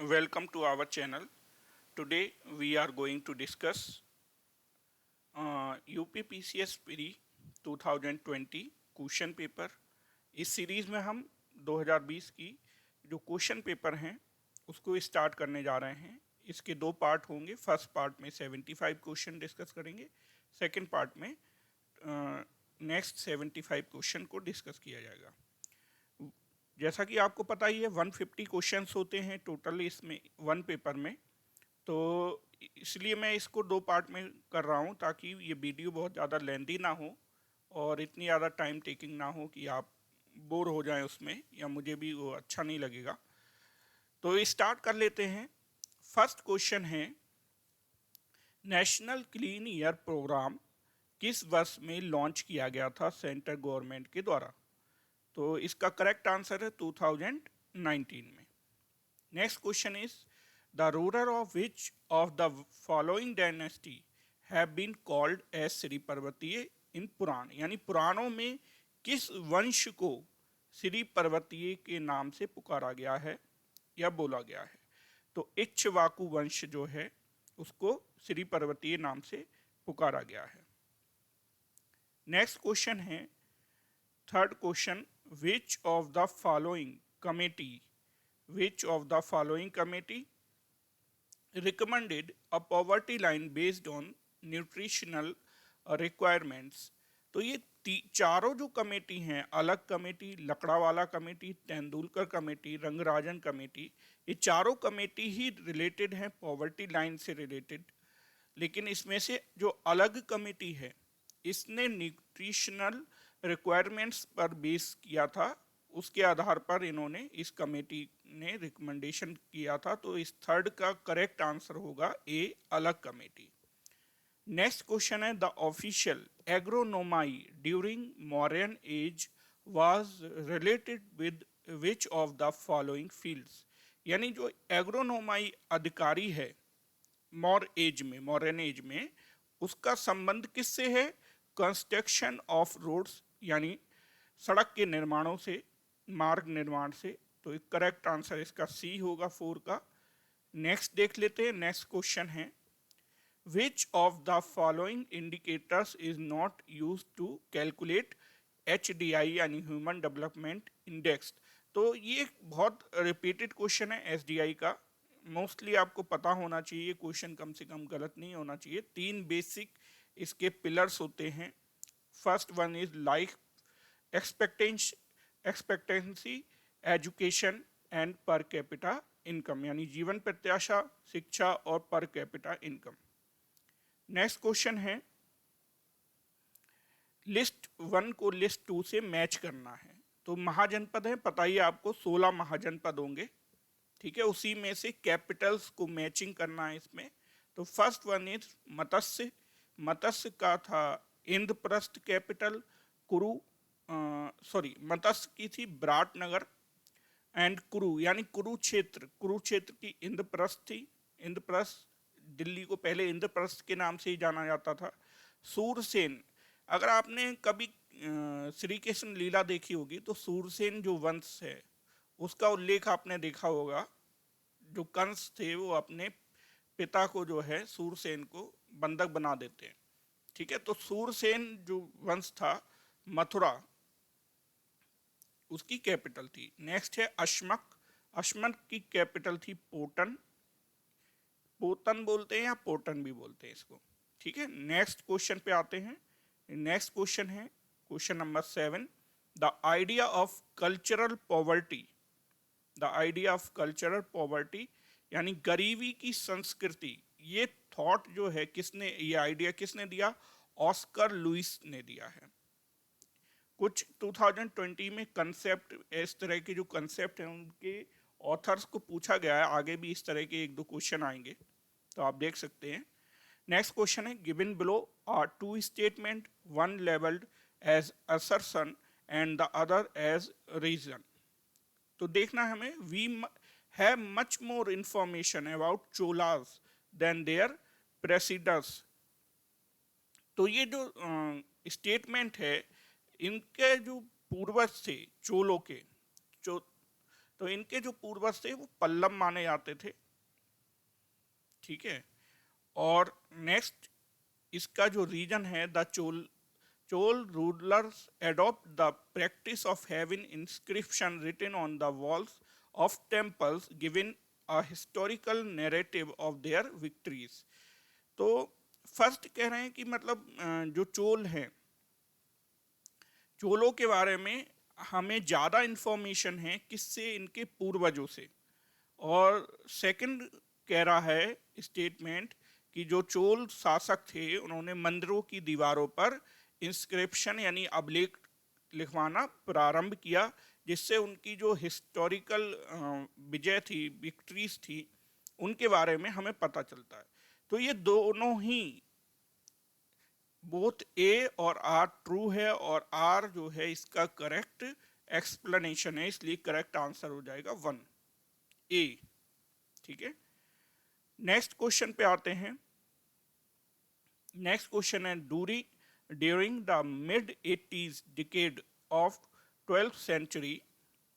Welcome to our channel. Today we are going to discuss UPPCS Pre 2020 question paper. इस series में हम 2020 की जो क्वेश्चन पेपर हैं उसको स्टार्ट करने जा रहे हैं। इसके दो पार्ट होंगे। फर्स्ट पार्ट में 75 क्वेश्चन डिस्कस करेंगे, सेकंड पार्ट में नेक्स्ट 75 क्वेश्चन को डिस्कस किया जाएगा। जैसा कि आपको पता ही है 150 क्वेश्चंस होते हैं टोटल इसमें वन पेपर में, तो इसलिए मैं इसको दो पार्ट में कर रहा हूँ ताकि ये वीडियो बहुत ज़्यादा लेंदी ना हो और इतनी ज़्यादा टाइम टेकिंग ना हो कि आप बोर हो जाएं उसमें या मुझे भी वो अच्छा नहीं लगेगा। तो स्टार्ट कर लेते हैं। फर्स्ट क्वेश्चन है, नेशनल क्लीन एयर प्रोग्राम किस वर्ष में लॉन्च किया गया था सेंट्रल गवर्नमेंट के द्वारा? तो इसका करेक्ट आंसर है 2019 में। Next question is, the ruler of which of the following dynasty have been called as Shri Parvatiya in पुराण? यानी पुराणों में किस वंश को श्री पर्वतीय के नाम से पुकारा गया है या बोला गया है? तो इक्ष्वाकु वंश जो है उसको श्री पर्वतीय नाम से पुकारा गया है। नेक्स्ट क्वेश्चन है, third question, which of the following committee recommended a poverty line based on nutritional requirements? तो ये चारों जो कमेटी हैं, अलग committee, Lakdawala committee, Tendulkar committee, Rangarajan committee, ये चारों कमेटी ही रिलेटेड हैं पॉवर्टी लाइन से रिलेटेड। लेकिन इसमें से जो अलग कमेटी है इसने न्यूट्रिशनल रिक्वायरमेंट्स पर बेस किया था, उसके आधार पर इन्होंने इस कमेटी ने रिकमेंडेशन किया था। तो इस थर्ड का करेक्ट आंसर होगा ए, अलग कमेटी। नेक्स्ट क्वेश्चन है, the official agronomoi during Mauryan age was related with which of the following fields? यानी जो एग्रोनोमाई अधिकारी है मौर्यन एज में उसका संबंध किससे है? कंस्ट्रक्शन ऑफ रोड्स यानी सड़क के निर्माणों से, मार्ग निर्माण से। तो करेक्ट आंसर इसका सी होगा 4 का। नेक्स्ट देख लेते हैं। नेक्स्ट क्वेश्चन है, which of the following indicators is not use to calculate HDI यानी ह्यूमन डेवलपमेंट इंडेक्स? तो ये बहुत रिपीटेड क्वेश्चन है SDI का, मोस्टली आपको पता होना चाहिए, क्वेश्चन कम से कम गलत नहीं होना चाहिए। 3 बेसिक इसके पिलर्स होते हैं। First one is life expectancy, education and per capita income, यानी जीवन प्रत्याशा, शिक्षा और per capita income. Next question है, लिस्ट 1 को लिस्ट 2 से मैच करना है। तो महाजनपद है, पता ही आपको 16 महाजनपद होंगे, ठीक है, उसी में से कैपिटल्स को मैचिंग करना है इसमें। तो फर्स्ट वन इज मत्स्य, मत्स्य का था इंद्रप्रस्थ कैपिटल, मत्स्य की थी विराटनगर, एंड कुरु यानी कुरुक्षेत्र की इंद्रप्रस्थ थी। इंद्रप्रस्थ दिल्ली को पहले इंद्रप्रस्थ के नाम से ही जाना जाता था। सूरसेन, अगर आपने कभी श्री कृष्ण लीला देखी होगी तो सूरसेन जो वंश है उसका उल्लेख आपने देखा होगा। जो कंस थे वो अपने पिता को जो है सूरसेन को बंधक बना देते हैं, ठीक है। तो सूरसेन जो वंश था, मथुरा उसकी कैपिटल थी। नेक्स्ट है अश्मक, अश्मक की कैपिटल थी पोटन, पोतन बोलते हैं या पोटन भी बोलते हैं इसको, ठीक है। नेक्स्ट क्वेश्चन पे आते हैं। नेक्स्ट क्वेश्चन है question number 7, the idea of cultural poverty, the idea of cultural poverty यानी गरीबी की संस्कृति, ये थॉट जो है किसने, ये आइडिया किसने दिया? ऑस्कर लुइस ने दिया है। कुछ 2020 में कंसेप्ट, इस तरह के जो कंसेप्ट हैं उनके ऑथर्स को पूछा गया है। आगे भी इस तरह के 1-2 क्वेश्चन आएंगे तो आप देख सकते हैं। नेक्स्ट क्वेश्चन है, given below are 2 statement, one labelled as assertion and the other as reason. तो देखना हमें, we have much more information about Cholas than their predecessors. तो ये जो स्टेटमेंट है, इनके जो पूर्वज थे चोलों के, तो इनके जो पूर्वज थे वो पल्लव माने जाते थे, ठीक है। और नेक्स्ट इसका जो रीजन है, the Chola rulers adopt the practice of having inscription written on the walls of temples giving a historical narrative of their victories। तो फर्स्ट कह रहे हैं कि मतलब जो चोल हैं, चोलों के बारे में हमें ज़्यादा इन्फॉर्मेशन है किससे, इनके पूर्वजों से। और सेकंड कह रहा है स्टेटमेंट कि जो चोल शासक थे उन्होंने मंदिरों की दीवारों पर इंस्क्रिप्शन यानी अभिलेख लिखवाना प्रारंभ किया, जिससे उनकी जो हिस्टोरिकल विजय थी, विक्ट्रीज थी, उनके बारे में हमें पता चलता है। तो ये दोनों ही बोथ ए और आर ट्रू है, और आर जो है इसका करेक्ट एक्सप्लेनेशन है, इसलिए करेक्ट आंसर हो जाएगा 1 ए, ठीक है। नेक्स्ट क्वेश्चन पे आते हैं। नेक्स्ट क्वेश्चन है during the mid 80s decade of 12th century,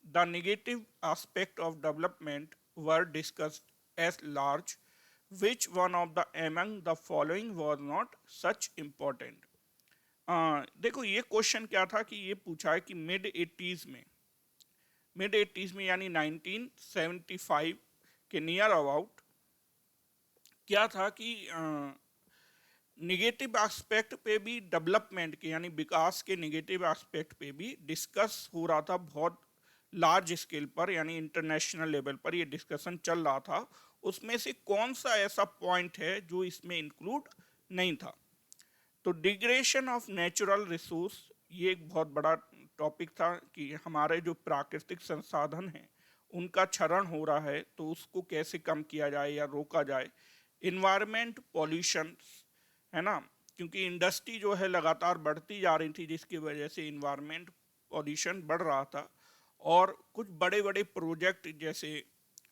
the negative aspect of development were discussed as large. Which one of the among the following was not such important? देखो ये question क्या था कि ये पूछा है कि मिड 80s में यानी 1975 के नियर अबाउट क्या था कि निगेटिव एस्पेक्ट पे भी डेवलपमेंट के यानी विकास के निगेटिव एस्पेक्ट पे भी डिस्कस हो रहा था, बहुत लार्ज स्केल पर यानी इंटरनेशनल लेवल पर ये डिस्कशन चल रहा था। उसमें से कौन सा ऐसा पॉइंट है जो इसमें इंक्लूड नहीं था? तो डिग्रेडेशन ऑफ नेचुरल रिसोर्स, ये एक बहुत बड़ा टॉपिक था कि हमारे जो प्राकृतिक संसाधन हैं उनका क्षरण हो रहा है, तो उसको कैसे कम किया जाए या रोका जाए। इन्वायरमेंट पॉल्यूशन है ना, क्योंकि इंडस्ट्री जो है लगातार बढ़ती जा रही थी, जिसकी वजह से इन्वायरमेंट पॉल्यूशन बढ़ रहा था। और कुछ बड़े बड़े प्रोजेक्ट जैसे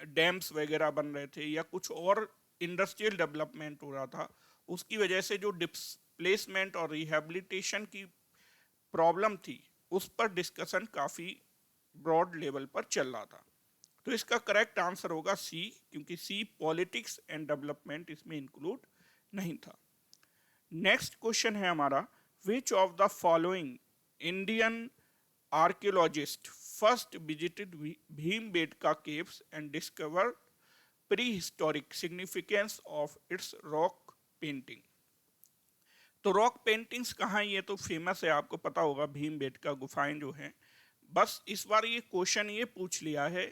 डैम्स वगैरह बन रहे थे या कुछ और इंडस्ट्रियल डेवलपमेंट हो रहा था, उसकी वजह से जो डिस्प्लेसमेंट और रिहेबिलिटेशन की प्रॉब्लम थी उस पर डिस्कशन काफ़ी ब्रॉड लेवल पर चल रहा था। तो इसका करेक्ट आंसर होगा सी, क्योंकि सी पॉलिटिक्स एंड डेवलपमेंट इसमें इंक्लूड नहीं था। नेक्स्ट क्वेश्चन है हमारा, विच of the following Indian archaeologist first visited Bhimbetka caves and discover pre historic significance of its rock painting. तो रॉक पेंटिंग्स कहाँ, ये तो फेमस है, आपको पता होगा भीमबेटका गुफाएं जो हैं। बस इस बार ये क्वेश्चन ये पूछ लिया है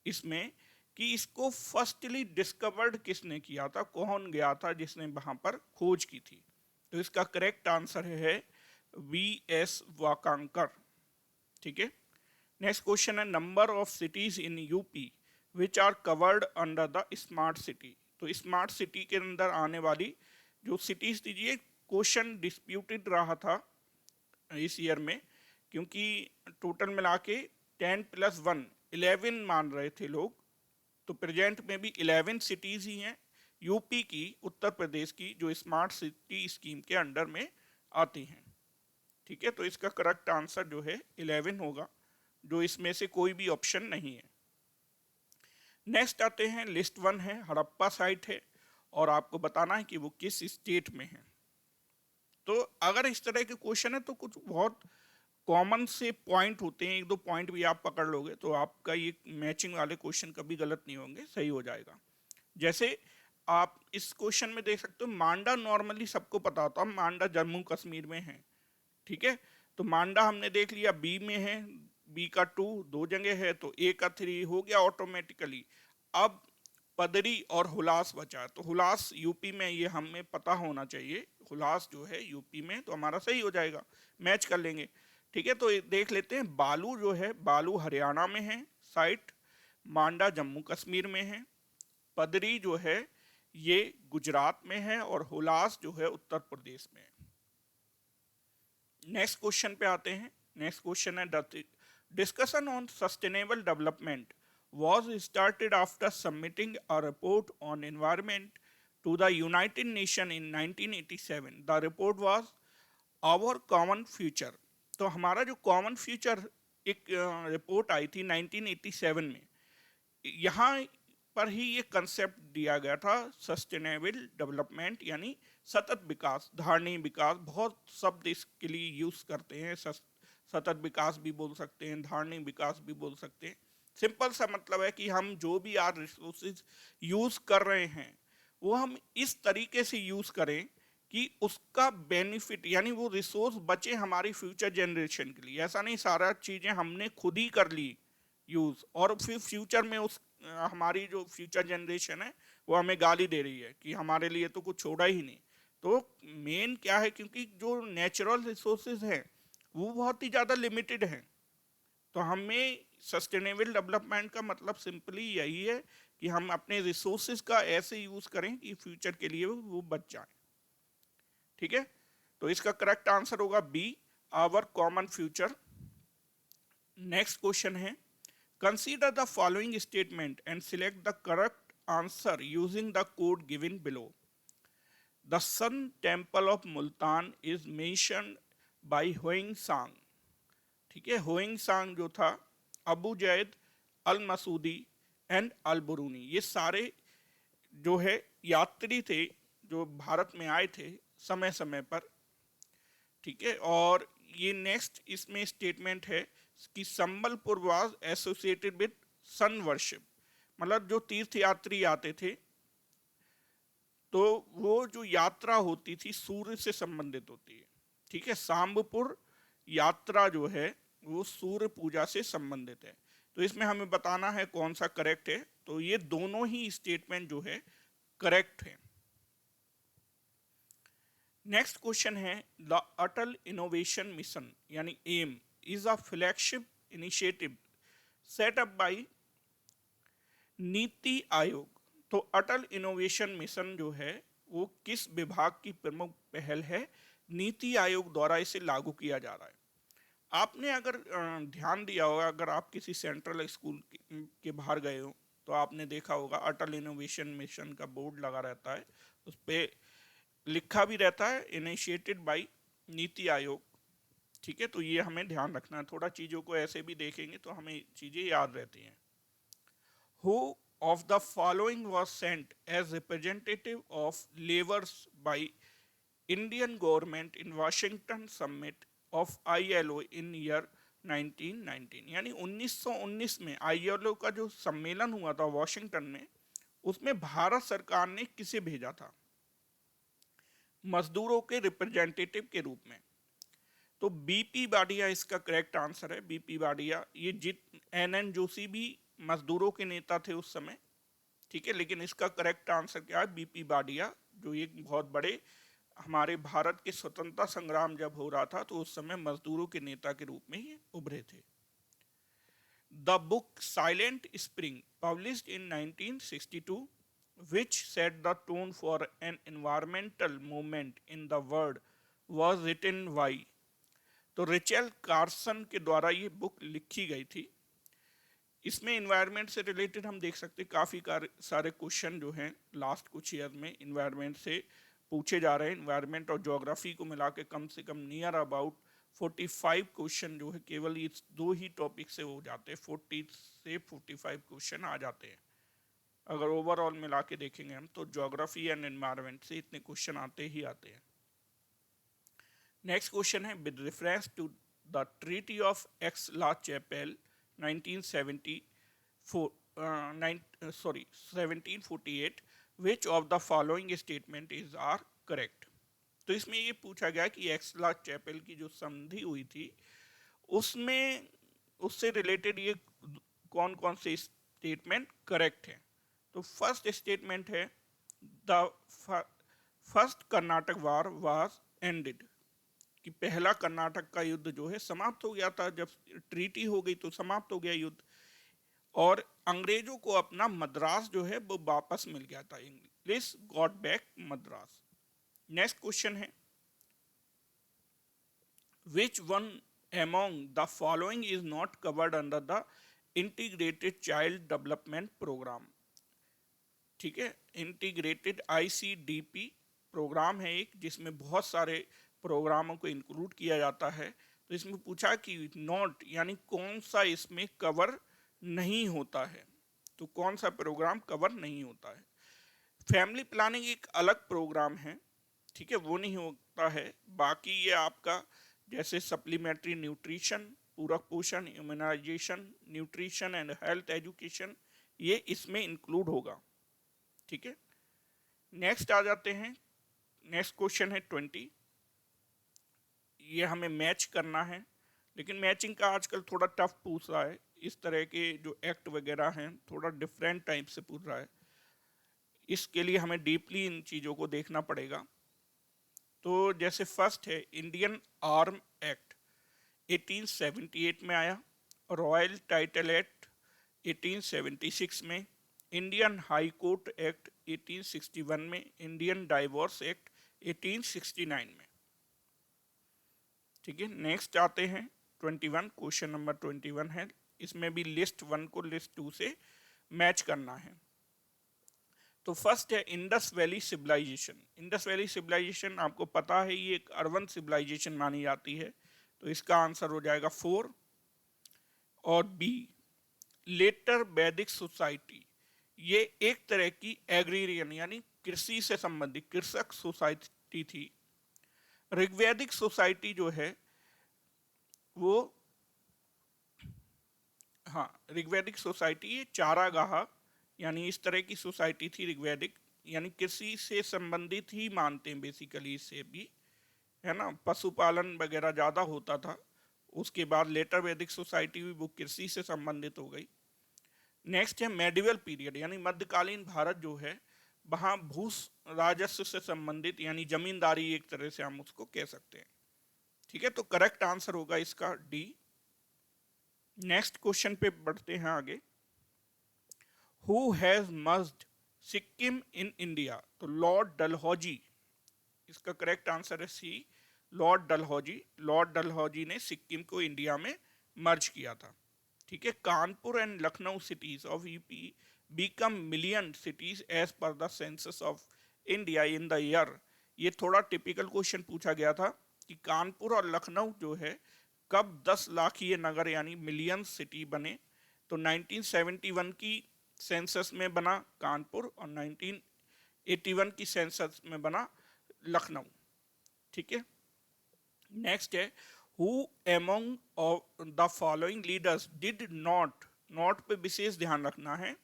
इसमें कि इसको फर्स्टली डिस्कवर्ड किसने किया था, कौन गया था जिसने वहां पर खोज की थी। तो इसका करेक्ट आंसर है V.S. वाकांकर, ठीक है। नेक्स्ट क्वेश्चन है, number of cities in UP which are covered under the smart city. तो स्मार्ट सिटी के अंदर आने वाली जो सिटीज थी, ये क्वेश्चन डिस्प्यूटेड रहा था इस ईयर में, क्योंकि टोटल मिला के 10+1 11 मान रहे थे लोग। तो प्रेजेंट में भी 11 सिटीज ही हैं यूपी की, उत्तर प्रदेश की, जो स्मार्ट सिटी स्कीम के अंडर में आती हैं, ठीक है। तो इसका करेक्ट आंसर जो है 11 होगा, जो इसमें से कोई भी ऑप्शन नहीं है। नेक्स्ट आते हैं, लिस्ट 1 है, हड़प्पा साइट है, और आपको बताना है कि वो किस स्टेट में है। तो अगर इस तरह के क्वेश्चन है तो कुछ बहुत कॉमन से पॉइंट होते हैं, 1-2 पॉइंट भी आप पकड़ लोगे तो आपका ये मैचिंग वाले क्वेश्चन कभी गलत नहीं होंगे, सही हो जाएगा। जैसे आप इस क्वेश्चन में देख सकते हो, मांडा नॉर्मली सबको पता होता है, मांडा जम्मू कश्मीर में है, ठीक है। तो मांडा हमने देख लिया बी में है, बी का 2 2 जगह है, तो ए का 3 हो गया ऑटोमेटिकली। अब पदरी और हुलास बचा, तो हुलास यूपी में, ये हमें पता होना चाहिए, हुलास जो है यूपी में, तो हमारा सही हो जाएगा, मैच कर लेंगे, ठीक है। तो देख लेते हैं, बालू जो है, बालू हरियाणा में है साइट, मांडा जम्मू कश्मीर में है, पदरी जो है ये गुजरात में है, और हुलास जो है उत्तर प्रदेश में है। नेक्स्ट क्वेश्चन पे आते हैं। नेक्स्ट क्वेश्चन है, discussion on sustainable development was started after submitting a report on environment to the United Nations in 1987. The report was Our Common Future. तो हमारा जो कॉमन फ्यूचर एक रिपोर्ट आई थी 1987 में, यहाँ पर ही ये कंसेप्ट दिया गया था सस्टेनेबल डेवलपमेंट, यानी सतत विकास, धारणीय विकास। बहुत शब्द इसके लिए यूज करते हैं, सतत विकास भी बोल सकते हैं, धारणीय विकास भी बोल सकते हैं। सिंपल सा मतलब है कि हम जो भी आज रिसोर्सेज यूज कर रहे हैं वो हम इस तरीके से यूज करें कि उसका बेनिफिट, यानी वो रिसोर्स बचे हमारी फ्यूचर जनरेशन के लिए। ऐसा नहीं सारा चीजें हमने खुद ही कर ली यूज और फिर फ्यूचर में उस हमारी जो फ्यूचर जनरेशन है वो हमें गाली दे रही है कि हमारे लिए तो कुछ छोड़ा ही नहीं। तो मेन क्या है, क्योंकि जो नेचुरल रिसोर्सेज हैं वो बहुत ही ज़्यादा लिमिटेड हैं, तो हमें सस्टेनेबल डेवलपमेंट का मतलब सिंपली यही है कि हम अपने रिसोर्सेज का ऐसे यूज करें कि फ्यूचर के लिए वो बच जाए। ठीक है, तो इसका करेक्ट आंसर होगा B, our common future. Next question है, consider the following statement and select the correct answer using the code given below. The sun temple of Multan is mentioned by Hiuen Tsang. ठीक है, Hiuen Tsang जो था, Abu Zaid, al Masudi and al Biruni, ये सारे जो है यात्री थे जो भारत में आए थे समय समय पर। ठीक है, और ये नेक्स्ट इसमें स्टेटमेंट है कि Sambalpur was associated with sun worship, मतलब जो तीर्थ यात्री आते थे तो वो जो यात्रा होती थी सूर्य से संबंधित होती है। ठीक है, सांबपुर यात्रा जो है वो सूर्य पूजा से संबंधित है। तो इसमें हमें बताना है कौन सा करेक्ट है, तो ये दोनों ही स्टेटमेंट जो है करेक्ट है। नेक्स्ट क्वेश्चन है, द अटल इनोवेशन मिशन यानी M is a flagship initiative set up by NITI Aayog. तो अटल इनोवेशन मिशन जो है वो किस विभाग की प्रमुख पहल है, नीति आयोग द्वारा इसे लागू किया जा रहा है। आपने अगर ध्यान दिया होगा, अगर आप किसी सेंट्रल स्कूल के बाहर गए हो तो आपने देखा होगा अटल इनोवेशन मिशन का बोर्ड लगा रहता है, उस पर लिखा भी रहता है इनिशिएटेड बाय नीति आयोग। ठीक है, तो ये हमें ध्यान रखना है, थोड़ा चीज़ों को ऐसे भी देखेंगे तो हमें चीज़ें याद रहती हैं। Who of the following was sent as representative of laborers by Indian government in Washington summit of ILO in year 1919? यानी 1919 में ILO का जो सम्मेलन हुआ था वॉशिंगटन में, उसमें भारत सरकार ने किसे भेजा था मजदूरों के रिप्रेजेंटेटिव के रूप में? तो बीपी बाडिया इसका करेक्ट आंसर है। बीपी बाडिया, ये NN जोशी भी मजदूरों के नेता थे उस समय। ठीक है, लेकिन इसका करेक्ट आंसर क्या है, बीपी बाडिया, जो एक बहुत बड़े हमारे भारत के स्वतंत्रता संग्राम जब हो रहा था तो उस समय मजदूरों के नेता के रूप में ही उभरे थे। The book silent spring published in 1962 which set the tone for an environmental movement in the world was written by। तो रिचेल कार्सन के द्वारा ये बुक लिखी गई थी। इसमें इन्वायरमेंट से रिलेटेड हम देख सकते हैं काफ़ी सारे क्वेश्चन जो हैं लास्ट कुछ ईयर में इन्वायरमेंट से पूछे जा रहे हैं। इन्वायरमेंट और ज्योग्राफी को मिला के कम से कम नियर अबाउट 45 क्वेश्चन जो है केवल इस दो ही टॉपिक से हो जाते हैं, 40 से 45 क्वेश्चन आ जाते हैं। अगर ओवरऑल मिला के देखेंगे हम तो ज्योग्राफी एंड एनवायरनमेंट से इतने क्वेश्चन आते ही आते हैं। नेक्स्ट क्वेश्चन है, with reference to the treaty of Aix la Chapelle 1748 which of the following statement is are correct. तो इसमें ये पूछा गया कि एक्स ला चैपेल की जो संधि हुई थी उसमें उससे रिलेटेड ये कौन कौन से स्टेटमेंट करेक्ट है। तो फर्स्ट स्टेटमेंट है, the first Karnataka war was ended, कि पहला कर्नाटक का युद्ध जो है समाप्त हो गया था, जब ट्रीटी हो गई तो समाप्त हो गया युद्ध, और अंग्रेजों को अपना मद्रास जो है वो वापस मिल गया था, English got back Madras. Next question है, which one among the following is not covered under the integrated child development program। ठीक है, इंटीग्रेटेड ICDP प्रोग्राम है एक, जिसमें बहुत सारे प्रोग्रामों को इंक्लूड किया जाता है। तो इसमें पूछा कि नॉट यानी कौन सा इसमें कवर नहीं होता है। तो कौन सा प्रोग्राम कवर नहीं होता है। फैमिली प्लानिंग एक अलग प्रोग्राम है, ठीक है, वो नहीं होता है। बाकी ये आपका जैसे सप्लीमेंट्री न्यूट्रिशन, पूरक पोषण, immunisation, nutrition and health education, ये इसमें इंक्लूड होगा, ठीक है। नेक्स्ट आ जाते हैं, नेक्स्ट क्वेश्चन है 20। ये हमें मैच करना है, लेकिन मैचिंग का आजकल थोड़ा टफ पूछ रहा है। इस तरह के जो एक्ट वगैरह हैं थोड़ा डिफरेंट टाइप से पूछ रहा है, इसके लिए हमें डीपली इन चीज़ों को देखना पड़ेगा। तो जैसे फर्स्ट है इंडियन आर्म एक्ट 1878 में आया, रॉयल टाइटल एक्ट 1876 में, इंडियन हाई कोर्ट एक्ट 1861 में, इंडियन डाइवोर्स एक्ट 1869 में, ठीक है। नेक्स्ट आते हैं 21, क्वेश्चन नंबर 21 है, इसमें भी लिस्ट 1 को लिस्ट 2 से मैच करना है। तो फर्स्ट है Indus valley civilisation. Indus valley civilisation आपको पता है ये एक अर्बन सिविलाइजेशन मानी जाती है, तो इसका आंसर हो जाएगा 4। और बी लेटर वैदिक सोसाइटी, ये एक तरह की एग्रीरियन यानी कृषि से संबंधित कृषक सोसाइटी थी। ऋग्वैदिक सोसाइटी जो है वो, हाँ, ऋग्वैदिक सोसाइटी ये चारागाह यानी इस तरह की सोसाइटी थी ऋग्वैदिक, यानी कृषि से संबंधित ही मानते हैं बेसिकली इसे भी, है ना, पशुपालन वगैरह ज़्यादा होता था। उसके बाद लेटर वैदिक सोसाइटी भी वो कृषि से संबंधित हो गई। नेक्स्ट है मेडिवल पीरियड, यानी मध्यकालीन भारत जो है वहाँ भू राजस्व से संबंधित यानी जमींदारी एक तरह से हम उसको कह सकते हैं, ठीक है। तो करेक्ट आंसर होगा इसका डी। नेक्स्ट क्वेश्चन पे बढ़ते हैं आगे। Who has merged Sikkim in India, तो लॉर्ड डलहौजी, इसका करेक्ट आंसर है सी, लॉर्ड डलहौजी। लॉर्ड डलहौजी ने सिक्किम को इंडिया में मर्ज किया था, ठीक है। Kanpur and Lucknow cities of UP become million cities as per the census of India in the year. ये थोड़ा टिपिकल क्वेश्चन पूछा गया था कि कानपुर और लखनऊ जो है कब 10 लाखीय नगर यानी मिलियन सिटी बने। तो 1971 की सेंसस में बना कानपुर और 1981 की सेंसस में बना लखनऊ, ठीक है। नेक्स्ट है who among the following leaders did not, not पे विशेष ध्यान रखना है,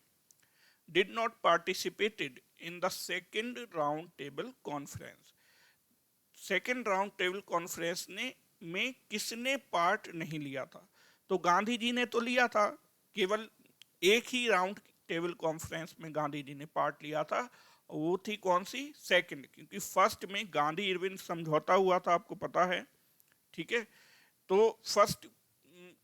did not participated in the second round table conference. Second round table conference ने में किसने पार्ट नहीं लिया था। तो गांधी जी ने तो लिया था, केवल एक ही राउंड टेबल कॉन्फ्रेंस में गांधी जी ने पार्ट लिया था, वो थी कौन सी, सेकंड, क्योंकि फर्स्ट में गांधी इरविन समझौता हुआ था, आपको पता है, ठीक है। तो फर्स्ट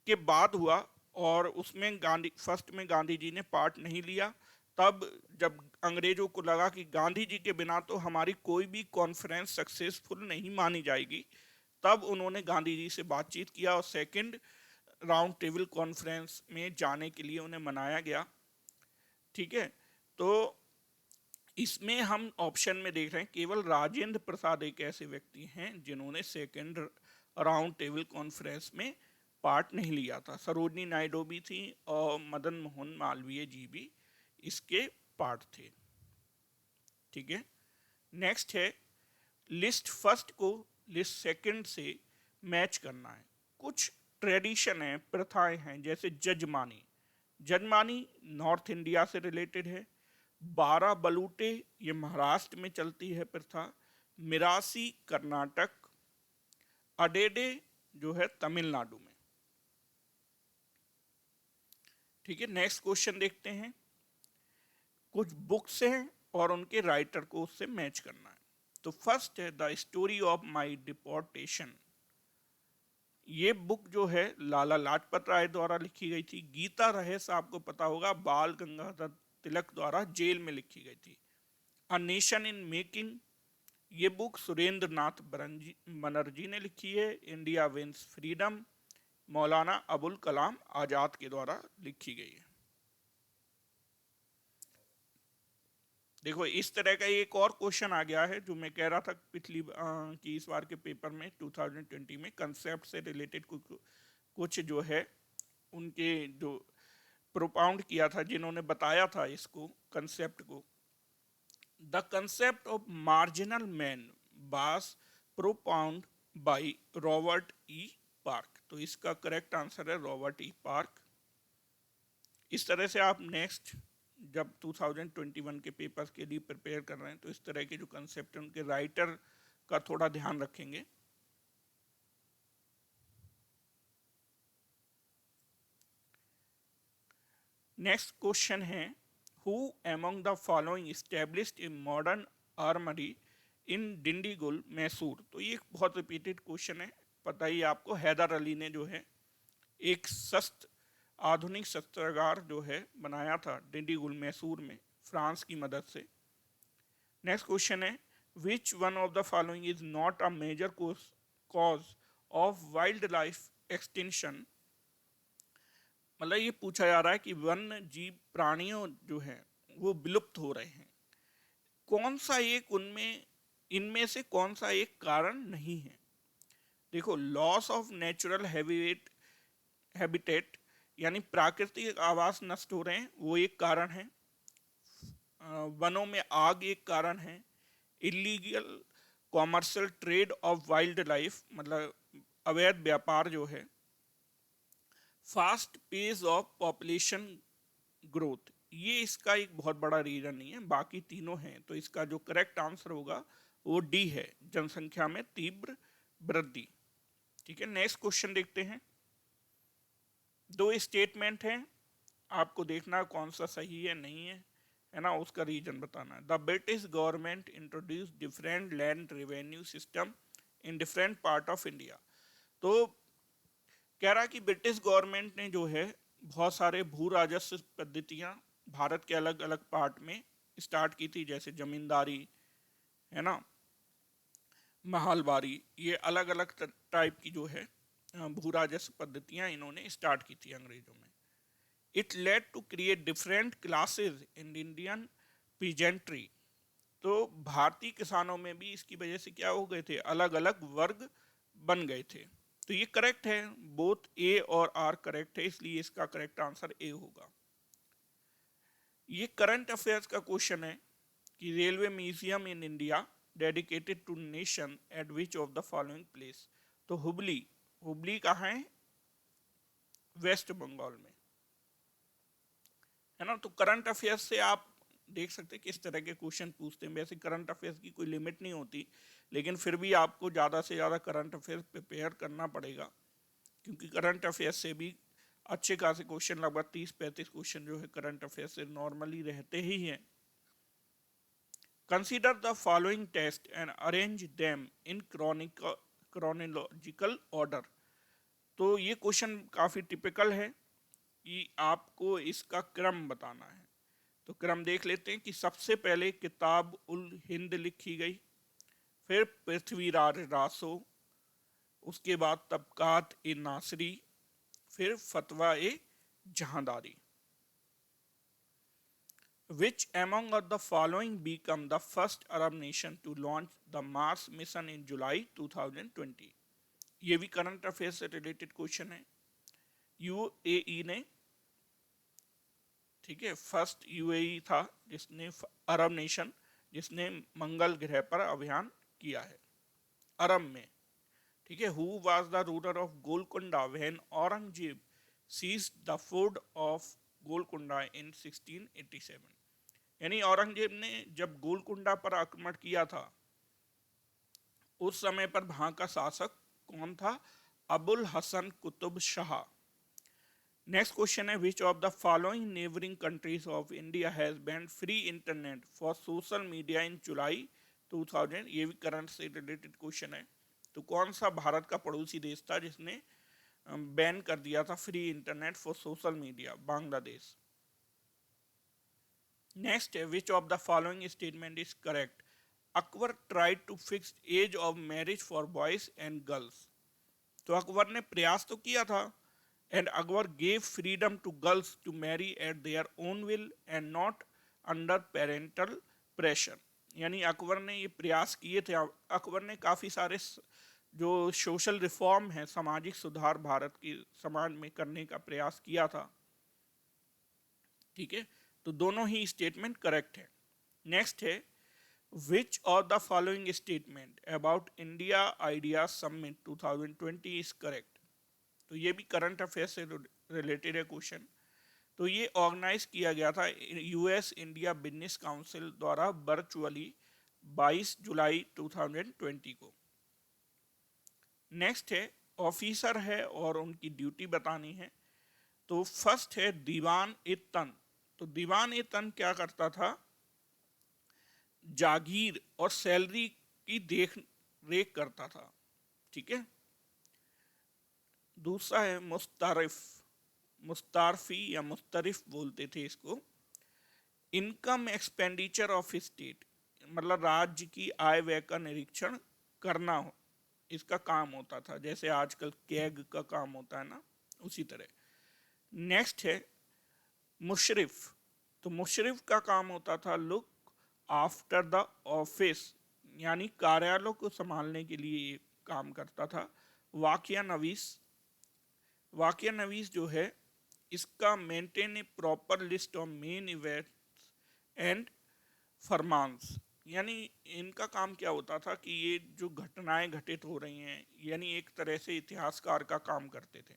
के बाद हुआ और उसमें गांधी, फर्स्ट में गांधी जी ने पार्ट नहीं लिया। तब जब अंग्रेजों को लगा कि गांधी जी के बिना तो हमारी कोई भी कॉन्फ्रेंस सक्सेसफुल नहीं मानी जाएगी, तब उन्होंने गांधी जी से बातचीत किया और सेकंड राउंड टेबल कॉन्फ्रेंस में जाने के लिए उन्हें मनाया गया, ठीक है। तो इसमें हम ऑप्शन में देख रहे हैं केवल राजेंद्र प्रसाद एक ऐसे व्यक्ति हैं जिन्होंने सेकंड राउंड टेबल कॉन्फ्रेंस में पार्ट नहीं लिया था। सरोजनी नायडू भी थी और मदन मोहन मालवीय जी भी इसके पार्ट थे, ठीक है। नेक्स्ट है लिस्ट फर्स्ट को लिस्ट सेकंड से मैच करना है। कुछ ट्रेडिशन है, प्रथाएं हैं, जैसे जजमानी, जजमानी नॉर्थ इंडिया से रिलेटेड है। 12 बलूटे ये महाराष्ट्र में चलती है प्रथा, मिरासी कर्नाटक, अडेडे जो है तमिलनाडु में, ठीक है। नेक्स्ट क्वेश्चन देखते हैं। कुछ बुक्स हैं और उनके राइटर को उससे मैच करना है। तो फर्स्ट है the story of my deportation, ये बुक जो है लाला लाजपत राय द्वारा लिखी गई थी। गीता रहस्य आपको पता होगा बाल गंगाधर तिलक द्वारा जेल में लिखी गई थी। अ नेशन इन मेकिंग, ये बुक सुरेंद्र नाथ बनर्जी ने लिखी है। India wins freedom, Maulana Abul Kalam Azad के द्वारा लिखी गई है। देखो इस तरह का एक और क्वेश्चन आ गया है जो मैं कह रहा था पिछली कि इस बार के पेपर में 2020 में कंसेप्ट से रिलेटेड कुछ जो है उनके जो प्रोपाउंड किया था, जिन्होंने बताया था इसको कंसेप्ट को। The concept of marginal man was प्रोपाउंड by Robert E park. तो इसका करेक्ट आंसर है रॉबर्ट ई पार्क। इस तरह से आप नेक्स्ट जब 2021 के पेपर्स के लिए प्रिपेयर कर रहे हैं तो इस तरह के जो कंसेप्ट हैं उनके राइटर का थोड़ा ध्यान रखेंगे। नेक्स्ट क्वेश्चन है, who among the following established a modern armoury in Dindigul Mysore. तो ये एक बहुत रिपीटेड क्वेश्चन है, पता ही आपको, हैदर अली ने जो है एक आधुनिक शस्त्रागार जो है बनाया था डिंडीगुल मैसूर में फ्रांस की मदद से। नेक्स्ट क्वेश्चन है, which one of the following is not a major cause of wild life extinction. मतलब ये पूछा जा रहा है कि वन्य जीव प्राणियों जो है वो विलुप्त हो रहे हैं, कौन सा एक उनमें इनमें से कौन सा एक कारण नहीं है। देखो, लॉस ऑफ नेचुरल हैबिटेट यानी प्राकृतिक आवास नष्ट हो रहे हैं, वो एक कारण है। वनों में आग एक कारण है। Illegal commercial trade of wild life मतलब अवैध व्यापार जो है। Fast pace of population growth, ये इसका एक बहुत बड़ा रीजन नहीं है, बाकी तीनों हैं। तो इसका जो करेक्ट आंसर होगा वो डी है, जनसंख्या में तीव्र वृद्धि। ठीक है, नेक्स्ट क्वेश्चन देखते हैं। दो स्टेटमेंट हैं, आपको देखना कौन सा सही है नहीं है ना, उसका रीजन बताना है। The British government introduce different land revenue system in different part of India. तो कह रहा है कि ब्रिटिश गवर्नमेंट ने जो है बहुत सारे भू राजस्व पद्धतियां भारत के अलग अलग पार्ट में स्टार्ट की थी, जैसे जमींदारी है ना, महलबारी, ये अलग अलग टाइप की जो है भू राजस्व पद्धतियां इन्होंने स्टार्ट की थी अंग्रेजों में। It led to create different classes in Indian peasantry. तो भारतीय किसानों में भी इसकी वजह से क्या हो गए थे, अलग अलग वर्ग बन गए थे। तो ये करेक्ट है, बोथ ए और आर करेक्ट है, इसलिए इसका करेक्ट आंसर ए होगा। ये करंट अफेयर्स का क्वेश्चन है कि railway museum in India dedicated to nation at which of the following place. तो हुबली, हुबली कहाँ है, वेस्ट बंगाल में, है ना। तो करंट अफेयर्स से आप देख सकते हैं किस तरह के क्वेश्चन पूछते हैं। वैसे करंट अफेयर्स की कोई लिमिट नहीं होती, लेकिन फिर भी आपको ज़्यादा से ज़्यादा करंट अफेयर्स प्रिपेयर करना पड़ेगा, क्योंकि करंट अफेयर्स से भी अच्छे खासे क्वेश्चन, लगभग 30-35 क्वेश्चन जो है करंट अफेयर्स से नॉर्मली रहते ही हैं। Consider the following test and arrange them in chronological order. तो ये क्वेश्चन काफ़ी टिपिकल है कि आपको इसका क्रम बताना है। तो क्रम देख लेते हैं कि सबसे पहले किताब उल हिंद लिखी गई, फिर पृथ्वीराज रासो, उसके बाद तबकात ए नासरी, फिर फतवा ए जहांदारी। Which among of the following become the first Arab nation to launch the Mars mission in July 2020? ये भी करंट अफेयर से रिलेटेड क्वेश्चन है। यूएई ने, ठीक है, फर्स्ट यूएई था जिसने, अरब नेशन जिसने मंगल ग्रह पर अभियान किया है अरब में। ठीक है, who was the ruler of Golconda when Aurangzeb seized the fort of Golconda in 1687। यानी औरंगजेब ने जब गोलकुंडा पर आक्रमण किया था उस समय पर वहां का शासक कौन था, अबुल हसन कुतुब शाह। नेक्स्ट क्वेश्चन है, which of the following neighbouring countries of India has banned free internet for social media in July 2000। ये भी करंट से रिलेटेड क्वेश्चन है। तो कौन सा भारत का पड़ोसी देश था जिसने बैन कर दिया था free internet for social media, Bangladesh. Next है, which of the following statement is correct. Akbar tried to fix age of marriage for boys and girls. तो अकबर ने प्रयास तो किया था, and Akbar gave freedom to girls to marry at their own will and not under parental pressure. यानी अकबर ने ये प्रयास किए थे, अकबर ने काफ़ी सारे जो सोशल रिफॉर्म है, सामाजिक सुधार भारत की समाज में करने का प्रयास किया था, ठीक है, तो दोनों ही स्टेटमेंट करेक्ट है। नेक्स्ट है which of the following statement about India idea summit 2020 is correct. तो ये भी करंट अफेयर से रिलेटेड है क्वेश्चन। तो ये ऑर्गेनाइज किया गया था यूएस इंडिया बिजनेस काउंसिल द्वारा वर्चुअली 22 जुलाई 2020 को। नेक्स्ट है ऑफिसर है और उनकी ड्यूटी बतानी है। तो फर्स्ट है दीवान ए तन। तो दीवान ए तन क्या करता था, जागीर और सैलरी की देख रेख करता था। ठीक है, दूसरा है मुस्तारिफ, मुस्तारफी या मुस्तरिफ बोलते थे इसको। इनकम एक्सपेंडिचर ऑफ स्टेट, मतलब राज्य की आय व्यय का निरीक्षण करना हो, इसका काम होता था, जैसे आजकल कैग का काम होता है ना, उसी तरह। नेक्स्ट है मुशरिफ। तो मुशरिफ का काम होता था लुक आफ्टर द ऑफिस, यानी कार्यालय को संभालने के लिए ये काम करता था। वाकिया नवीस, वाकिया नवीस जो है इसका maintain a proper list of main events and farmans, यानी इनका काम क्या होता था कि ये जो घटनाएं घटित हो रही हैं, यानी एक तरह से इतिहासकार का काम करते थे।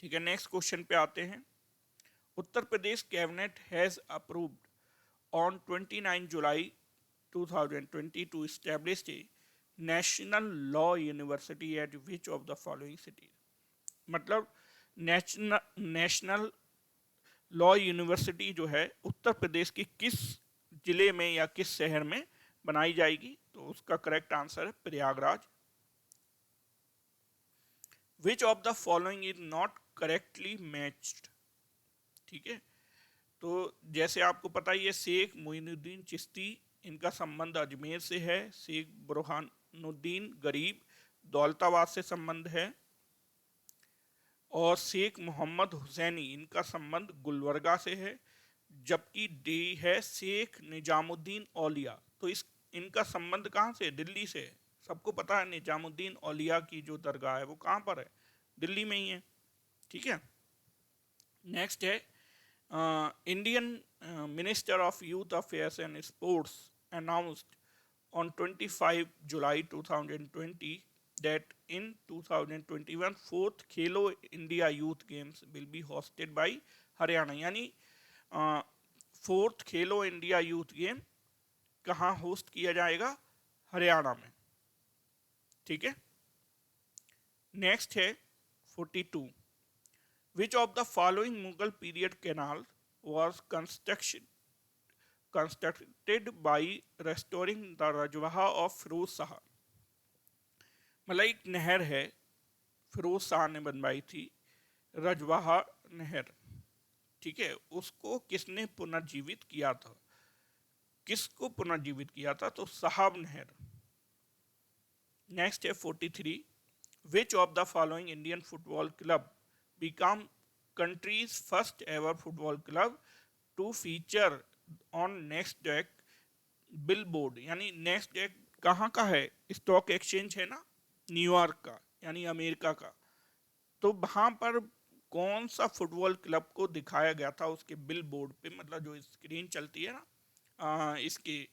ठीक है, नेक्स्ट क्वेश्चन पे आते हैं। Uttar Pradesh cabinet has approved on 29 July 2020 to establish a national law university at which of the following cities. मतलब नेशनल लॉ यूनिवर्सिटी जो है उत्तर प्रदेश की किस जिले में या किस शहर में बनाई जाएगी। तो उसका करेक्ट आंसर है प्रयागराज। विच of the following is not correctly matched. ठीक है, तो जैसे आपको पता ही है शेख मोइनुद्दीन चिश्ती, इनका संबंध अजमेर से है। शेख बुरहानुद्दीन गरीब दौलताबाद से संबंध है। और शेख मोहम्मद हुसैनी, इनका संबंध गुलबर्गा से है। जबकि डी है शेख निजामुद्दीन औलिया, तो इनका संबंध कहाँ से, दिल्ली से है। सबको पता है निजामुद्दीन औलिया की जो दरगाह है वो कहाँ पर है, दिल्ली में ही है। ठीक है, नेक्स्ट है Indian minister of youth affairs and sports announced on 25 July 2020 that in 2021 fourth Khelo India youth games will be hosted by Haryana, यानी fourth Khelo India youth game कहाँ होस्ट किया जाएगा, हरियाणा में। ठीक है, नेक्स्ट है 42। Which of the following Mughal period canal was constructed by restoring the rajwaha of Firoz Shah. मतलब एक नहर है, फिरोज शाह ने बनवाई थी, रजवाहा नहर। ठीक है, उसको किसने पुनर्जीवित किया था, किसको पुनर्जीवित किया था, तो साहब नहर। नेक्स्ट है 43। Which of the following Indian football club become country's first ever football club to feature on Nasdaq billboard, यानी नेक्स्ट डेक कहाँ का है, स्टॉक एक्सचेंज है ना, न्यूयॉर्क का, यानी अमेरिका का। तो वहाँ पर कौन सा फुटबॉल क्लब को दिखाया गया था उसके बिल बोर्ड पे, मतलब जो स्क्रीन चलती है ना इसके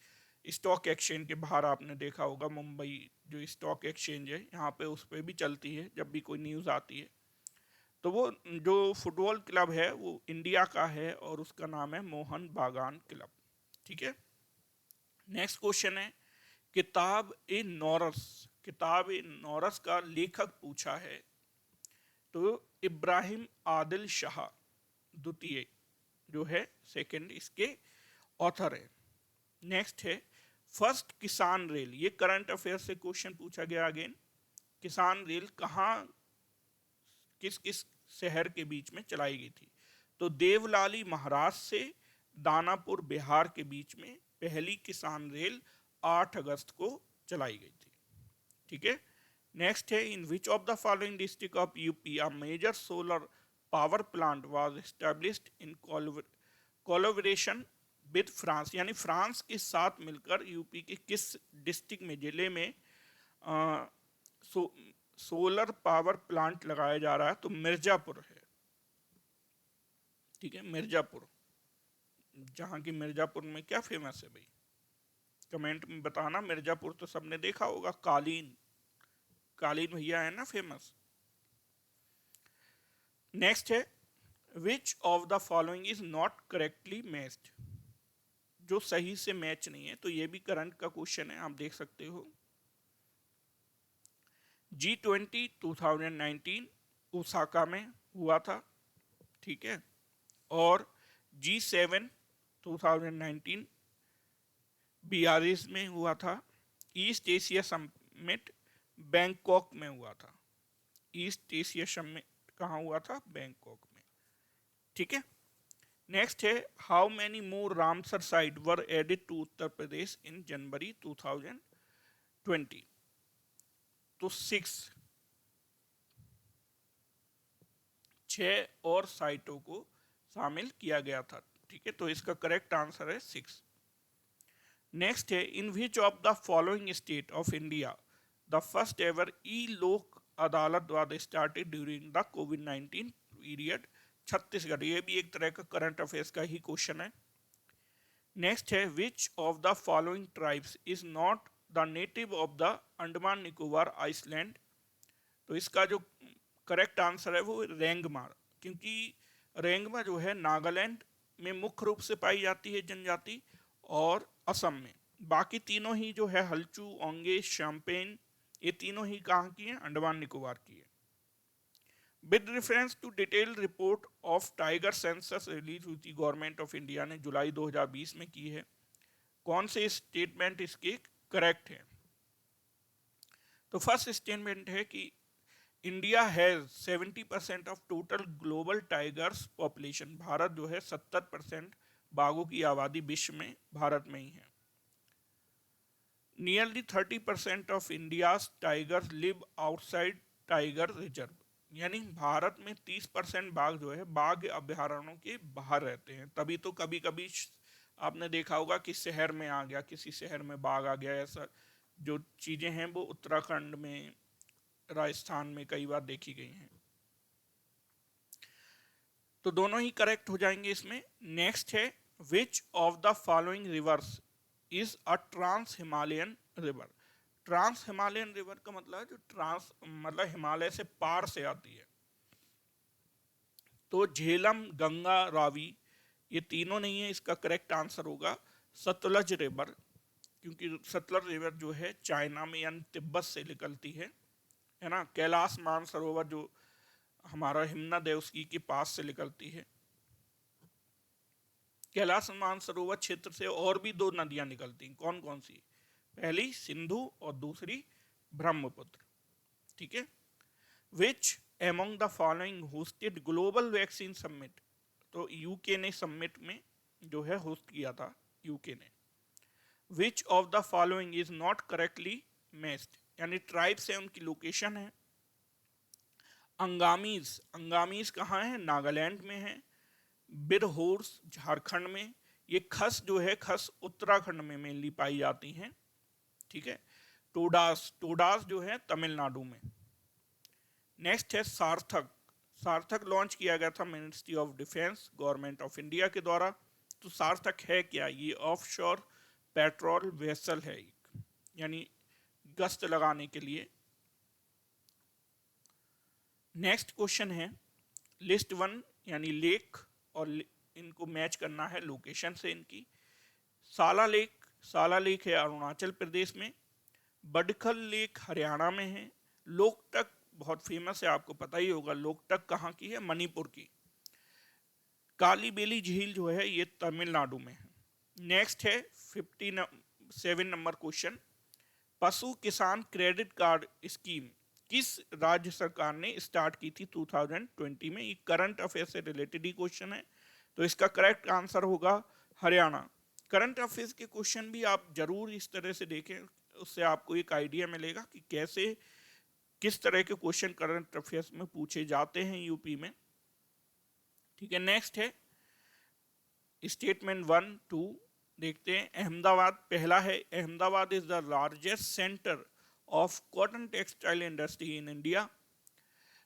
स्टॉक एक्सचेंज के बाहर, आपने देखा होगा मुंबई जो स्टॉक एक्सचेंज है यहाँ पे, उस पर भी चलती है जब भी कोई न्यूज़ आती है। तो वो जो फुटबॉल क्लब है वो इंडिया का है और उसका नाम है मोहन बागान क्लब। ठीक है, नेक्स्ट क्वेश्चन है किताब ए नौरस। किताब ए नौरस का लेखक पूछा है, तो इब्राहिम आदिल शाह द्वितीय जो है सेकंड इसके ऑथर है। नेक्स्ट है फर्स्ट किसान रेल, ये करंट अफेयर से क्वेश्चन पूछा गया अगेन। किसान रेल कहाँ, किस किस शहर के बीच में चलाई गई थी, तो देवलाली महाराष्ट्र से दानापुर बिहार के बीच में पहली किसान रेल 8 अगस्त को चलाई गई थी। ठीक है, नेक्स्ट है in which of the following district of UP a major solar power plant was established in collaboration with France, यानी फ्रांस के साथ मिलकर यूपी के किस डिस्ट्रिक्ट में, जिले में सोलर पावर प्लांट लगाया जा रहा है, तो मिर्जापुर है। ठीक है, मिर्जापुर, जहाँ की मिर्जापुर में क्या फेमस है भाई, कमेंट में बताना। मिर्जापुर तो सबने देखा होगा, कालीन, कालीन भैया है ना फेमस। नेक्स्ट है which of the following is not correctly matched, जो सही से मैच नहीं है, तो ये भी करंट का क्वेश्चन है, आप देख सकते हो। G20 2019 ओसाका में हुआ था, ठीक है, और G7 2019 बियारिज में हुआ था। ईस्ट एशिया समिट बैंकॉक में हुआ था। ईस्ट एशिया समिट कहाँ हुआ था, बैंकॉक में, ठीक है। नेक्स्ट है how many more Ramsar site were added to Uttar Pradesh in January 2020, तो 6 और साइटों को शामिल किया गया था, ठीक है, तो इसका करेक्ट आंसर है 6। नेक्स्ट है in which of the following state of India the first ever e Lok Adalat was started during the कोविड-19 पीरियड। छत्तीसगढ़, ये भी एक तरह का करंट अफेयर्स का ही क्वेश्चन है। नेक्स्ट है which of the following tribes is not the native of the Andaman Nicobar island, तो इसका जो करेक्ट आंसर है वो रेंगमा, क्योंकि रेंगमा जो है नागालैंड में मुख्य रूप से पाई जाती है जनजाति, और असम में। बाकी तीनों ही जो है हल्चू, ओंगे, शैम्पेन, ये तीनों ही कहाँ की हैं, अंडमान निकोबार की है। With reference to detail report of tiger census release हुई थी गवर्नमेंट ऑफ इंडिया ने जुलाई 2020 में की है, कौन से स्टेटमेंट इसके करेक्ट है। तो फर्स्ट स्टेटमेंट है कि India has 70% of total global tigers population, Bharat जो है 70% बाघों की आबादी विश्व में भारत में ही है। Nearly 30% of India's tigers live outside tiger reserve, यानी भारत में 30% बाघ जो है बाघ अभ्यारण्यों के बाहर रहते हैं। तभी तो कभी कभी आपने देखा होगा कि शहर में आ गया, किसी शहर में बाघ आ गया, ऐसा जो चीजें हैं वो उत्तराखंड में, राजस्थान में कई बार देखी गई हैं। तो दोनों ही करेक्ट हो जाएंगे इसमें। नेक्स्ट है which of the following rivers is a trans Himalayan river. Trans Himalayan river का मतलब है जो ट्रांस मतलब हिमालय से पार से आती है। तो झेलम, गंगा, रावी, ये तीनों नहीं है, इसका करेक्ट आंसर होगा सतलज रिवर, क्योंकि सतलज रिवर जो है चाइना में यानी तिब्बत से निकलती है ना। कैलाश मानसरोवर जो हमारा हिमनद है उसकी के पास से निकलती है। कैलाश मानसरोवर क्षेत्र से और भी 2 नदियां निकलती हैं, कौन कौन सी, पहली सिंधु और दूसरी ब्रह्मपुत्र, ठीक है। विच among the following hosted global vaccine summit, तो यूके ने समिट में जो है होस्ट किया था, यूके ने। विच of the following is not correctly matched, यानी ट्राइब्स है उनकी लोकेशन है। अंगामीज, अंगामीज कहाँ है, नागालैंड में है। बिरहोर्स झारखंड में। ये खस जो है खस उत्तराखंड में मेनली पाई जाती हैं, ठीक है। टोडास, टोडास जो है तमिलनाडु में। नेक्स्ट है सार्थक, सार्थक लॉन्च किया गया था ministry of defence government of India के द्वारा। तो सार्थक है क्या, ये ऑफशोर पेट्रोल वेसल है, यानी गश्त लगाने के लिए। नेक्स्ट क्वेश्चन है लिस्ट 1 यानी लेक, और इनको मैच करना है लोकेशन से इनकी। साला लेक, साला लेक है अरुणाचल प्रदेश में। बडखल लेक हरियाणा में है। लोकटक बहुत फेमस है, आपको पता ही होगा, लोकटक कहाँ की है, मणिपुर की। काली बेली झील जो है ये तमिलनाडु में है। नेक्स्ट है 57 नंबर क्वेश्चन, पशु किसान क्रेडिट कार्ड स्कीम किस राज्य सरकार ने स्टार्ट की थी 2020 में। ये करंट अफेयर से रिलेटेड ही क्वेश्चन है, तो इसका करेक्ट आंसर होगा हरियाणा। करंट अफेयर्स के क्वेश्चन भी आप जरूर इस तरह से देखें, उससे आपको एक आइडिया मिलेगा कि कैसे किस तरह के क्वेश्चन करंट अफेयर्स में पूछे जाते हैं यूपी में, ठीक है। नेक्स्ट है स्टेटमेंट 1, 2 देखते हैं। अहमदाबाद पहला है, Ahmedabad is the largest centre of cotton textile industry in India.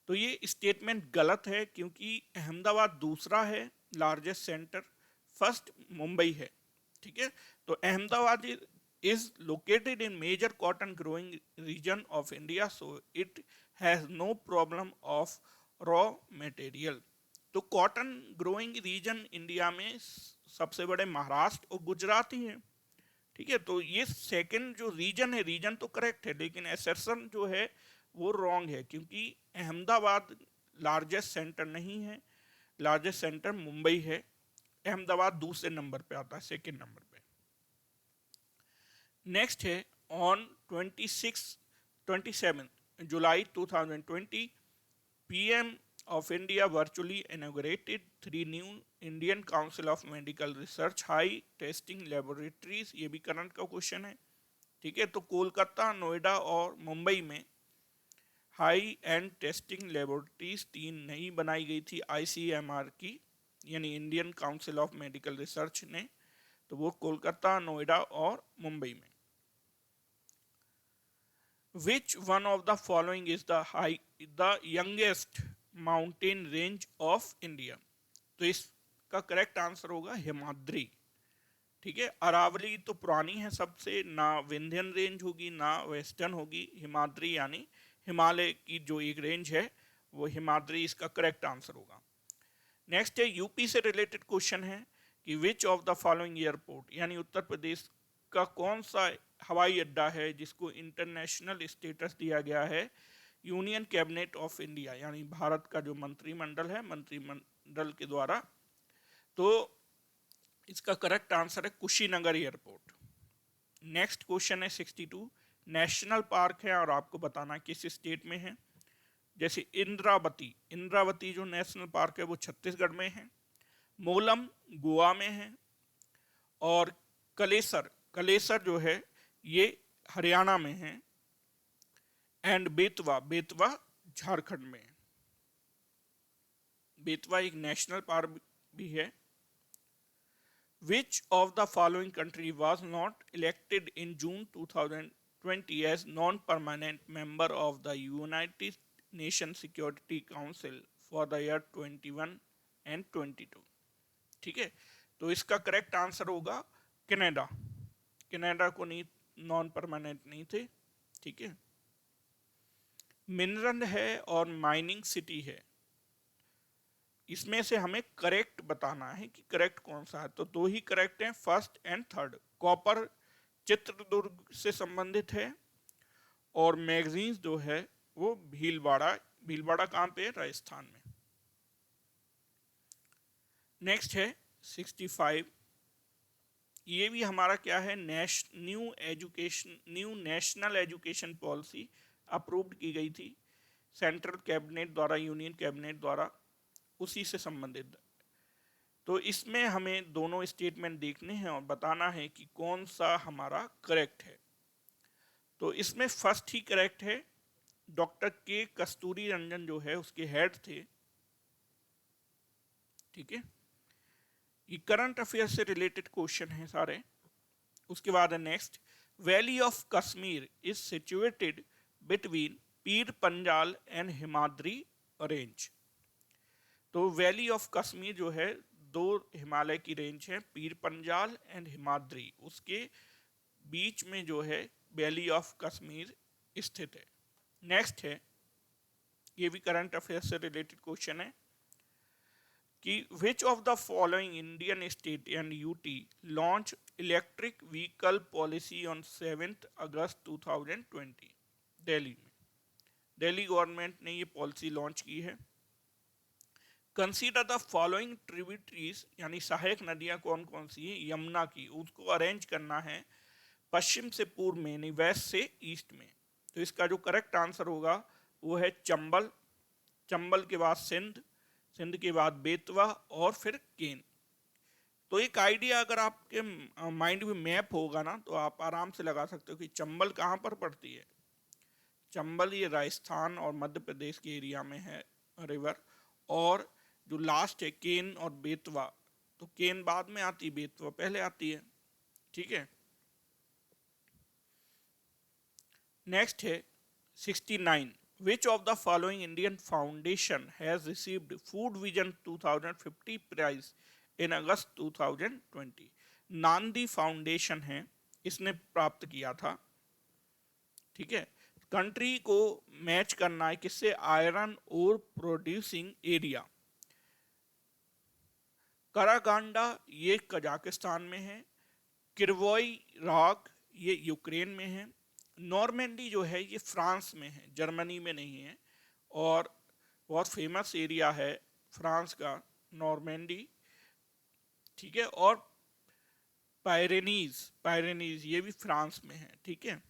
तो ये स्टेटमेंट गलत है, क्योंकि अहमदाबाद दूसरा है लार्जेस्ट सेंटर, फर्स्ट मुंबई है, ठीक है। तो Ahmedabad is located in major cotton growing region of India, so it has no problem of raw material. तो कॉटन ग्रोइंग रीजन इंडिया में सबसे बड़े महाराष्ट्र और गुजरात ही हैं, ठीक है। तो ये सेकंड जो रीजन है, रीजन तो करेक्ट है, लेकिन एसर्शन जो है वो रॉन्ग है, क्योंकि अहमदाबाद लार्जेस्ट सेंटर नहीं है, लार्जेस्ट सेंटर मुंबई है। अहमदाबाद दूसरे नंबर पे आता है, सेकंड नंबर पे। नेक्स्ट है on 27 July 2020 PM of India virtually inaugurated 3 new Indian council of medical research high testing laboratories. ये भी करंट का क्वेश्चन है, ठीक है। तो कोलकाता, नोएडा और मुंबई में हाई एंड टेस्टिंग लेबोरेटरीज 3 नई बनाई गई थी आईसीएमआर की, यानी Indian council of medical research ने। तो वो कोलकाता, नोएडा और मुंबई में। Which one of the following is the youngest mountain range of India? तो इसका करेक्ट आंसर होगा हिमाद्री, ठीक है। अरावली तो पुरानी है सबसे, ना विंध्यन रेंज होगी ना वेस्टर्न होगी, हिमाद्री यानी हिमालय की जो एक रेंज है वो हिमाद्री इसका करेक्ट आंसर होगा। नेक्स्ट है यूपी से रिलेटेड क्वेश्चन है कि विच ऑफ द फॉलोइंग एयरपोर्ट, यानी उत्तर प्रदेश का कौन सा हवाई अड्डा है जिसको इंटरनेशनल स्टेटस दिया गया है यूनियन कैबिनेट ऑफ इंडिया, यानी भारत का जो मंत्रिमंडल है, मंत्रिमंडल के द्वारा। तो इसका करेक्ट आंसर है कुशीनगर एयरपोर्ट। नेक्स्ट क्वेश्चन है 62 नेशनल पार्क है और आपको बताना किस स्टेट में है। जैसे इंद्रावती जो नेशनल पार्क है वो छत्तीसगढ़ में है, मोलम गोवा में है, और कलेसर जो है ये हरियाणा में है, एंड बेतवा झारखंड में है। बेतवा एक नेशनल पार्क भी है। Which of the following country was not elected in June 2020 as non permanent member of the United Nation Security Council for the year 21 and 22, ठीक है। तो इसका करेक्ट आंसर होगा कनाडा को नहीं, नॉन परमानेंट नहीं थे, ठीक है। मिनरल है और माइनिंग सिटी है, इसमें से हमें करेक्ट बताना है कि करेक्ट कौन सा है। तो दो ही करेक्ट हैं, first and third. Copper Chitradurga से संबंधित है, और मैगजीन्स जो है वो भीलवाड़ा कहाँ पे है, राजस्थान में। नेक्स्ट है 65, ये भी हमारा क्या है, new national education policy approved की गई थी सेंट्रल कैबिनेट द्वारा, यूनियन कैबिनेट द्वारा, उसी से संबंधित। तो इसमें हमें दोनों स्टेटमेंट देखने हैं और बताना है कि कौन सा हमारा करेक्ट है। तो इसमें फर्स्ट ही करेक्ट है, डॉक्टर के कस्तूरी रंजन जो है उसके हेड थे, ठीक है। ये करंट अफेयर से रिलेटेड क्वेश्चन है सारे। उसके बाद है next, valley of Kashmir is situated between Pir Panjal and Himadri range. तो वैली ऑफ कश्मीर जो है दो हिमालय की रेंज है, पीर पंजाल एंड हिमाद्री, उसके बीच में जो है वैली ऑफ कश्मीर स्थित है। नेक्स्ट है, ये भी करंट अफेयर से रिलेटेड क्वेश्चन है कि विच of the following Indian state and UT launch electric vehicle policy on 7 अगस्त 2020। दिल्ली में दिल्ली गवर्नमेंट ने ये पॉलिसी लॉन्च की है। कंसीडर द फॉलोइंग ट्रिब्यूटरीज, यानी सहायक नदियां कौन कौन सी है, यमुना की, उसको अरेंज करना है पश्चिम से पूर्व में, यानी वेस्ट से ईस्ट में। तो इसका जो करेक्ट आंसर होगा वो है चंबल, चंबल के बाद सिंध, सिंध के बाद बेतवा और फिर केन। तो एक आइडिया अगर आपके माइंड में मैप होगा ना तो आप आराम से लगा सकते हो कि चंबल कहाँ पर पड़ती है। चंबल ये राजस्थान और मध्य प्रदेश के एरिया में है रिवर, और जो लास्ट है केन और बेतवा, तो केन बाद में आती है, बेतवा पहले आती है, ठीक है। नेक्स्ट है 69, Which of the following Indian foundation has received Food Vision 2050 prize in August 2020? नांदी फाउंडेशन है, इसने प्राप्त किया था। ठीक है, कंट्री को मैच करना है किससे? Iron ore producing area. Karaganda ये कजाकिस्तान में है, किरवोई राग ये यूक्रेन में है, नॉर्मेंडी जो है ये फ्रांस में है, जर्मनी में नहीं है, और बहुत फेमस एरिया है फ्रांस का नॉर्मेंडी। ठीक है, और पायरेनीज ये भी फ्रांस में है। ठीक है,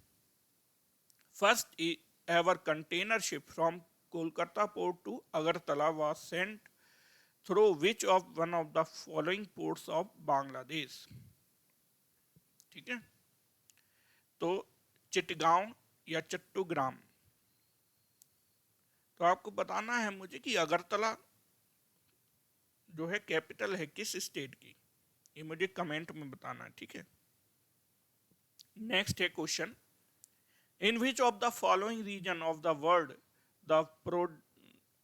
first ever container ship from Kolkata port to Agartala was sent through which of one of the following ports of Bangladesh? ठीक है, तो चिटगांव या चट्टूग्राम। तो आपको बताना है मुझे कि अगरतला जो है कैपिटल है किस स्टेट की, ये मुझे कमेंट में बताना है। ठीक है, नेक्स्ट है question, in which of the following region of the world the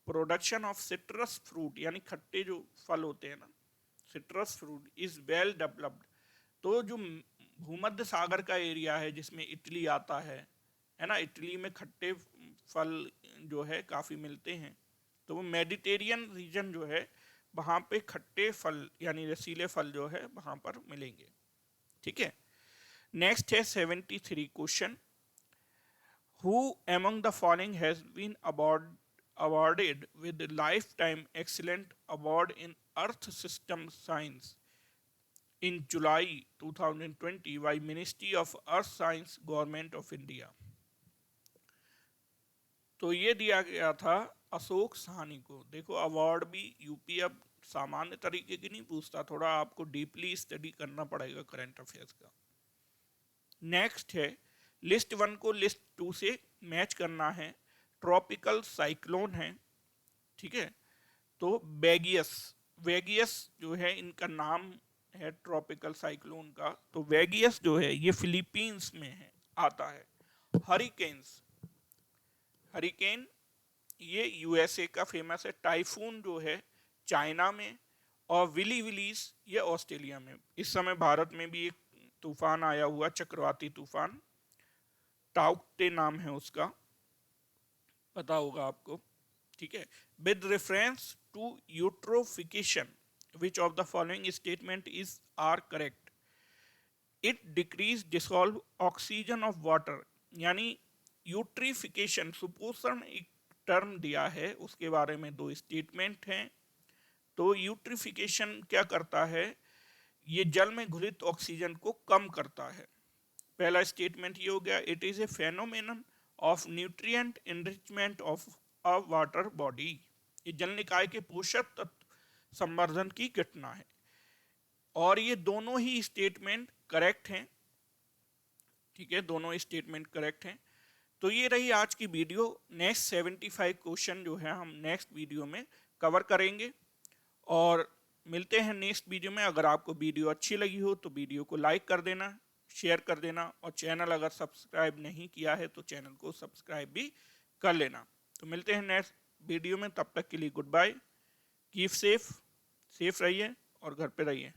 production of citrus fruit, यानी खट्टे जो फल होते हैं ना, citrus fruit is well developed. तो जो भूमध्य सागर का एरिया है जिसमें इटली आता है ना, इटली में खट्टे फल जो है काफ़ी मिलते हैं, तो वो मेडिटेरियन रीजन जो है वहाँ पे खट्टे फल यानी रसीले फल जो है वहाँ पर मिलेंगे। ठीक है, नेक्स्ट है 73 question, who among the following has been awarded with lifetime excellent award in earth system science in July 2020 by Ministry of Earth Science Government of India? तो ये दिया गया था अशोक साहनी को। देखो अवार्ड भी यूपी अब सामान्य तरीके की नहीं पूछता, थोड़ा आपको डीपली स्टडी करना पड़ेगा करंट अफेयर्स का। नेक्स्ट है लिस्ट 1 को लिस्ट 2 से मैच करना है, ट्रॉपिकल साइक्लोन है। ठीक है, तो वेगियस जो है इनका नाम है ट्रॉपिकल साइक्लोन का, तो वेगियस जो है ये फिलीपींस में है आता है। हरिकेन ये यूएसए का फेमस है, टाइफून जो है चाइना में, और विलीज ये ऑस्ट्रेलिया में। इस समय भारत में भी एक तूफान आया हुआ, चक्रवाती तूफान, टाउक्टे नाम है उसका, पता होगा आपको। ठीक है, with reference to eutrophication which of the following statement is are correct? It decreases dissolve oxygen of water, यानी यूट्रीफिकेशन सुपोषण एक टर्म दिया है, उसके बारे में 2 स्टेटमेंट हैं। तो यूट्रीफिकेशन क्या करता है? ये जल में घुलित ऑक्सीजन को कम करता है। पहला स्टेटमेंट ये हो गया, it is a phenomenon of nutrient enrichment of a water body, ये जल निकाय के पोषक तत्व संवर्धन की घटना है। और ये दोनों ही स्टेटमेंट करेक्ट हैं। ठीक है, दोनों स्टेटमेंट करेक्ट हैं। तो ये रही आज की वीडियो। नेक्स्ट 75 क्वेश्चन जो है हम नेक्स्ट वीडियो में कवर करेंगे, और मिलते हैं नेक्स्ट वीडियो में। अगर आपको वीडियो अच्छी लगी हो तो वीडियो को लाइक कर देना, शेयर कर देना, और चैनल अगर सब्सक्राइब नहीं किया है तो चैनल को सब्सक्राइब भी कर लेना। तो मिलते हैं नेक्स्ट वीडियो में, तब तक के लिए गुड बाय, कीप सेफ रहिए और घर पे रहिए।